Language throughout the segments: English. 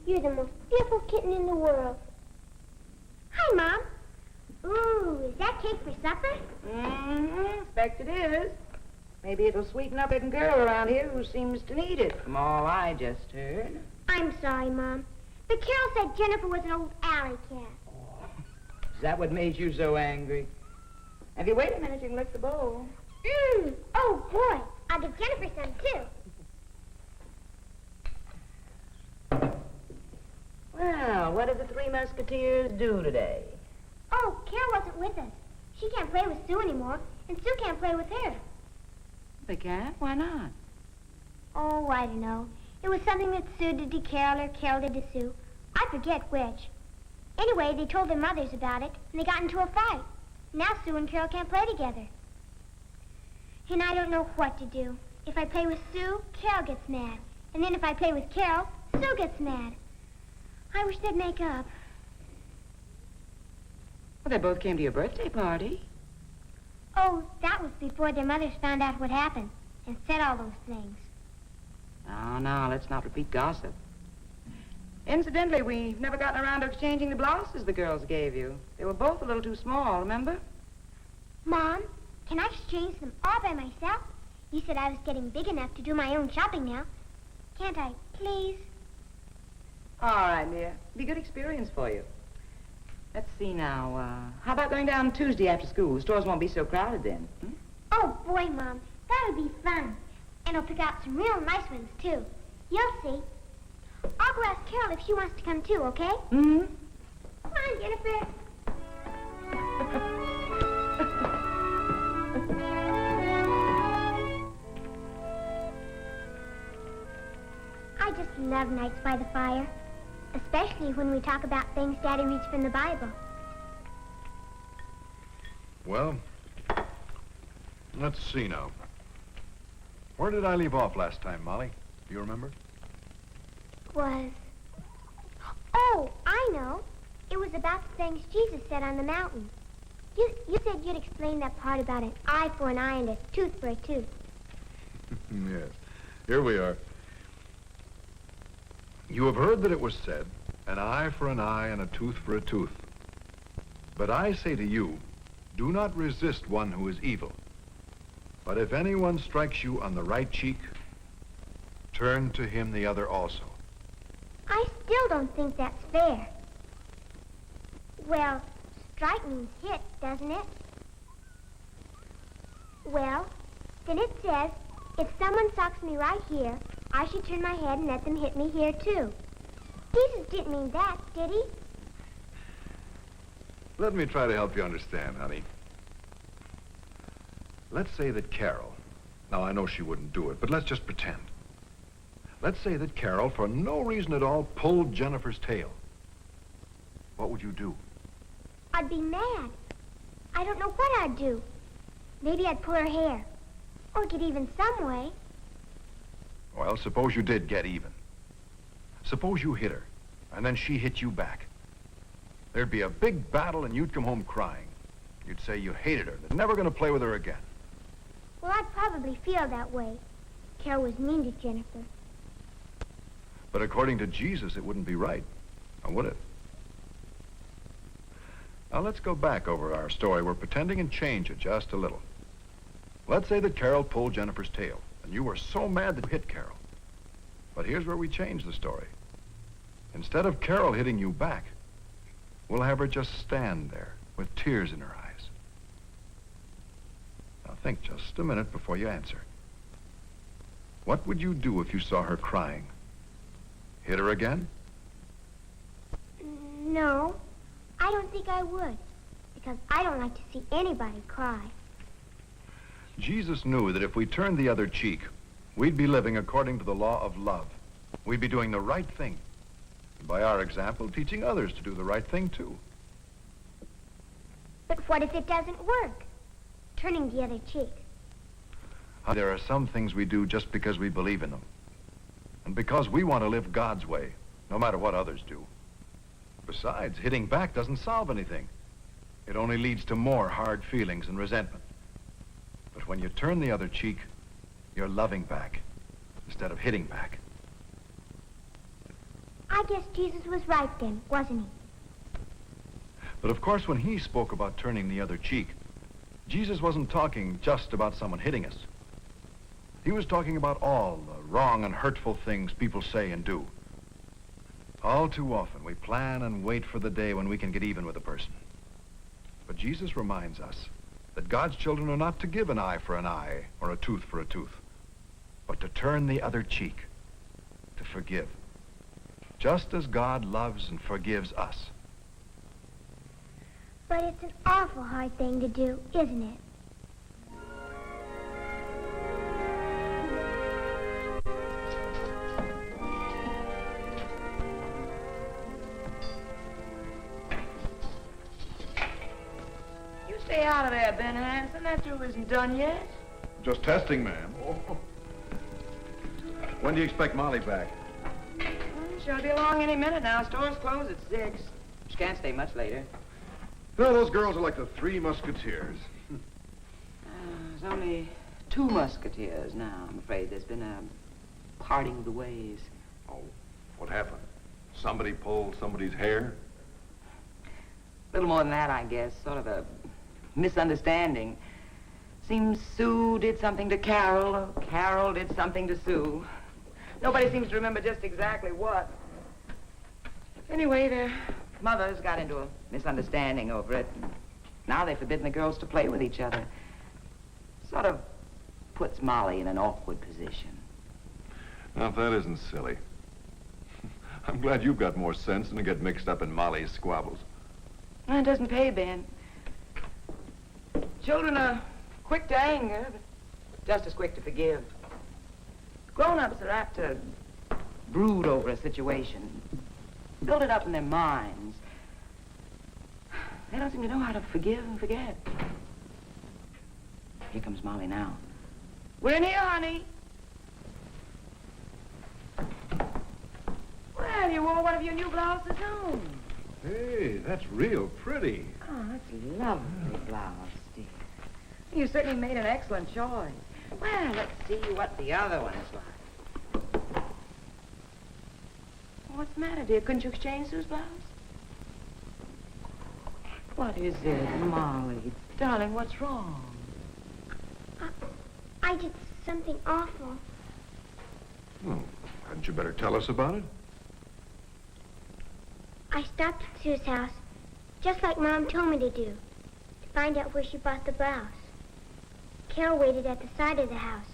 You're the most beautiful kitten in the world. Hi, Mom. Ooh, is that cake for supper? Mm-hmm. Expect it is. Maybe it'll sweeten up a girl around here who seems to need it, from all I just heard. I'm sorry, Mom. But Carol said Jennifer was an old alley cat. Oh, is that what made you so angry? If you wait a minute, you can lick the bowl. Oh, boy. I'll give Jennifer some, too. Well, what did the Three Musketeers do today? Oh, Carol wasn't with us. She can't play with Sue anymore, and Sue can't play with her. They can't? Why not? Oh, I don't know. It was something that Sue did to Carol or Carol did to Sue. I forget which. Anyway, they told their mothers about it, and they got into a fight. Now Sue and Carol can't play together. And I don't know what to do. If I play with Sue, Carol gets mad. And then if I play with Carol, Sue gets mad. I wish they'd make up. Well, they both came to your birthday party. Oh, that was before their mothers found out what happened and said all those things. No, let's not repeat gossip. Incidentally, we've never gotten around to exchanging the blouses the girls gave you. They were both a little too small, remember? Mom, can I exchange them all by myself? You said I was getting big enough to do my own shopping now. Can't I, please? All right, dear. Be a good experience for you. Let's see now. How about going down Tuesday after school? The stores won't be so crowded then. Hmm? Oh, boy, Mom. That'll be fun. And I'll pick out some real nice ones, too. You'll see. I'll go ask Carol if she wants to come, too, okay? Mm-hmm. Come on, Jennifer. I just love nights by the fire. Especially when we talk about things Daddy reads from the Bible. Well, let's see now. Where did I leave off last time, Molly? Do you remember? Oh, I know. It was about the things Jesus said on the mountain. You said you'd explain that part about an eye for an eye and a tooth for a tooth. Yes. Here we are. You have heard that it was said, an eye for an eye and a tooth for a tooth. But I say to you, do not resist one who is evil. But if anyone strikes you on the right cheek, turn to him the other also. I still don't think that's fair. Well, strike means hit, doesn't it? Well, then it says, if someone socks me right here, I should turn my head and let them hit me here, too. Jesus didn't mean that, did he? Let me try to help you understand, honey. Let's say that Carol, now I know she wouldn't do it, but let's just pretend. Let's say that Carol, for no reason at all, pulled Jennifer's tail. What would you do? I'd be mad. I don't know what I'd do. Maybe I'd pull her hair. Or get even some way. Well, suppose you did get even. Suppose you hit her, and then she hit you back. There'd be a big battle, and you'd come home crying. You'd say you hated her, and never going to play with her again. Well, I'd probably feel that way. Carol was mean to Jennifer. But according to Jesus, it wouldn't be right. Now, would it? Now, let's go back over our story. We're pretending and change it just a little. Let's say that Carol pulled Jennifer's tail, and you were so mad that you hit Carol. But here's where we change the story. Instead of Carol hitting you back, we'll have her just stand there with tears in her eyes. Now, think just a minute before you answer. What would you do if you saw her crying? Hit her again? No, I don't think I would. Because I don't like to see anybody cry. Jesus knew that if we turned the other cheek, we'd be living according to the law of love. We'd be doing the right thing. And by our example, teaching others to do the right thing, too. But what if it doesn't work? Turning the other cheek. There are some things we do just because we believe in them. And because we want to live God's way, no matter what others do. Besides, hitting back doesn't solve anything. It only leads to more hard feelings and resentment. But when you turn the other cheek, you're loving back instead of hitting back. I guess Jesus was right then, wasn't he? But of course, when he spoke about turning the other cheek, Jesus wasn't talking just about someone hitting us. He was talking about all the wrong and hurtful things people say and do. All too often, we plan and wait for the day when we can get even with a person. But Jesus reminds us that God's children are not to give an eye for an eye or a tooth for a tooth, but to turn the other cheek, to forgive, just as God loves and forgives us. But it's an awful hard thing to do, isn't it? You stay out of there, Ben Hanson. That drill isn't done yet. Just testing, ma'am. When do you expect Molly back? She'll be along any minute now. Stores close at 6. She can't stay much later. No, those girls are like the Three Musketeers. There's only 2 musketeers now. I'm afraid there's been a parting of the ways. Oh, what happened? Somebody pulled somebody's hair? A little more than that, I guess. Sort of a misunderstanding. Seems Sue did something to Carol, or Carol did something to Sue. Nobody seems to remember just exactly what. Anyway, their mothers got into a misunderstanding over it. Now they've forbidden the girls to play with each other. Sort of puts Molly in an awkward position. Now, if that isn't silly. I'm glad you've got more sense than to get mixed up in Molly's squabbles. Well, it doesn't pay, Ben. Children are quick to anger, but just as quick to forgive. Grown-ups are apt to brood over a situation, build it up in their minds. They don't seem to know how to forgive and forget. Here comes Molly now. We're in here, honey. Well, you wore one of your new blouses home. Hey, that's real pretty. Oh, that's a lovely blouse, dear. You certainly made an excellent choice. Well, let's see what the other one is like. What's the matter, dear? Couldn't you exchange Sue's blouse? What is it, Molly? Darling, what's wrong? I did something awful. Well, hadn't you better tell us about it? I stopped at Sue's house, just like Mom told me to do, to find out where she bought the blouse. Carol waited at the side of the house,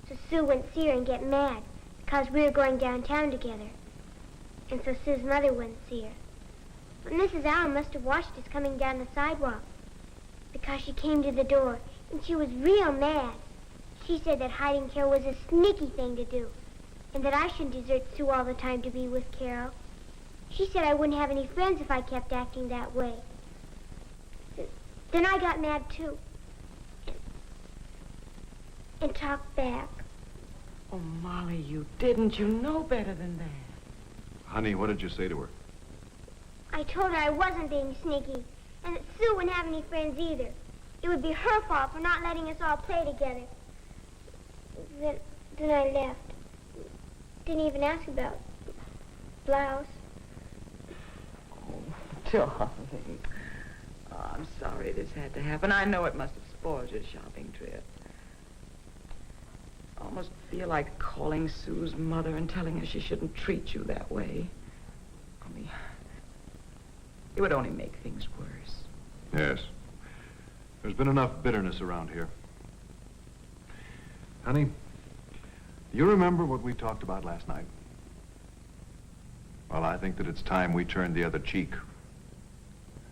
so Sue wouldn't see her and get mad because we were going downtown together. And so Sue's mother wouldn't see her. But Mrs. Allen must have watched us coming down the sidewalk because she came to the door, and she was real mad. She said that hiding Carol was a sneaky thing to do, and that I shouldn't desert Sue all the time to be with Carol. She said I wouldn't have any friends if I kept acting that way. Then I got mad, too. And talked back. Oh, Molly, you didn't. You know better than that. Honey, what did you say to her? I told her I wasn't being sneaky, and that Sue wouldn't have any friends either. It would be her fault for not letting us all play together. Then I left. Didn't even ask about blouse. Oh, darling. Oh, I'm sorry this had to happen. I know it must have spoiled your shopping trip. I almost feel like calling Sue's mother and telling her she shouldn't treat you that way. Only, it would only make things worse. Yes. There's been enough bitterness around here. Honey, you remember what we talked about last night? Well, I think that it's time we turned the other cheek.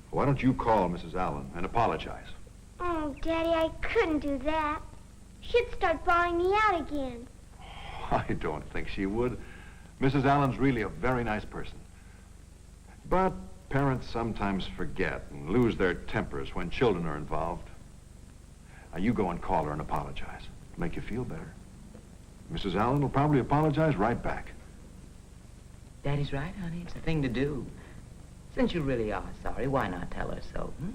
Why don't you call Mrs. Allen and apologize? Oh, Daddy, I couldn't do that. She'd start bawling me out again. I don't think she would. Mrs. Allen's really a very nice person. But parents sometimes forget and lose their tempers when children are involved. Now, you go and call her and apologize. It'll make you feel better. Mrs. Allen will probably apologize right back. Daddy's right, honey. It's the thing to do. Since you really are sorry, why not tell her so, hmm?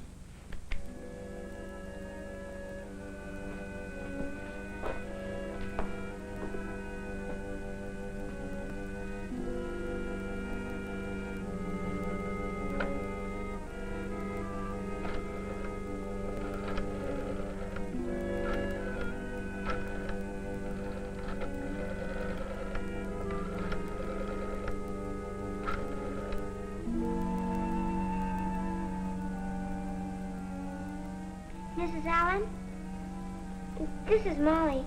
Mrs. Allen? This is Molly.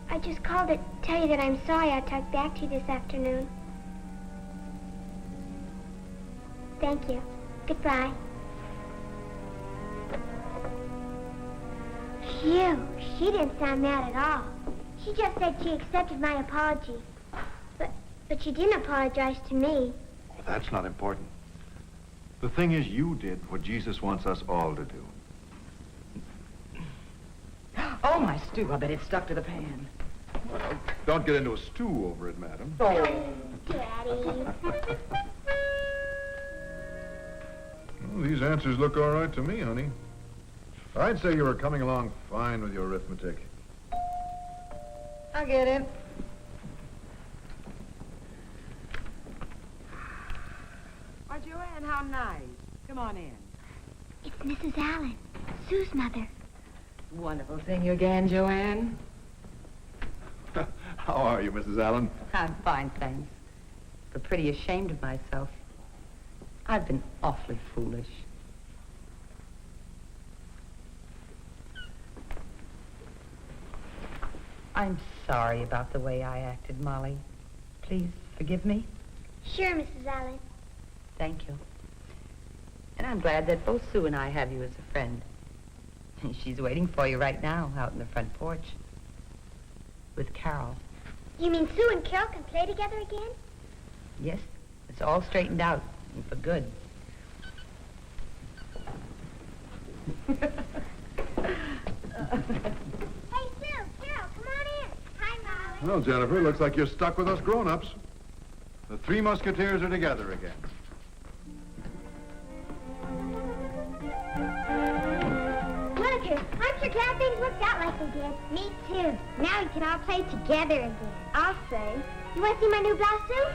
I just called to tell you that I'm sorry I talked back to you this afternoon. Thank you. Goodbye. Phew, she didn't sound mad at all. She just said she accepted my apology. But she didn't apologize to me. Oh, that's not important. The thing is, you did what Jesus wants us all to do. Oh, my stew. I bet it's stuck to the pan. Well, don't get into a stew over it, madam. Oh. Daddy. Well, these answers look all right to me, honey. I'd say you were coming along fine with your arithmetic. I get it. Why, Joanne, how nice. Come on in. It's Mrs. Allen, Sue's mother. Wonderful seeing you again, Joanne. How are you, Mrs. Allen? I'm fine, thanks. But pretty ashamed of myself. I've been awfully foolish. I'm sorry about the way I acted, Molly. Please forgive me. Sure, Mrs. Allen. Thank you. And I'm glad that both Sue and I have you as a friend. She's waiting for you right now out in the front porch with Carol. You mean Sue and Carol can play together again? Yes, it's all straightened out and for good. Hey, Sue, Carol, come on in. Hi, Molly. Well, Jennifer, looks like you're stuck with us grown-ups. The Three Musketeers are together again. Look, I'm sure glad things worked out like they did. Me too. Now we can all play together again. I'll say. You want to see my new blouse, Sue?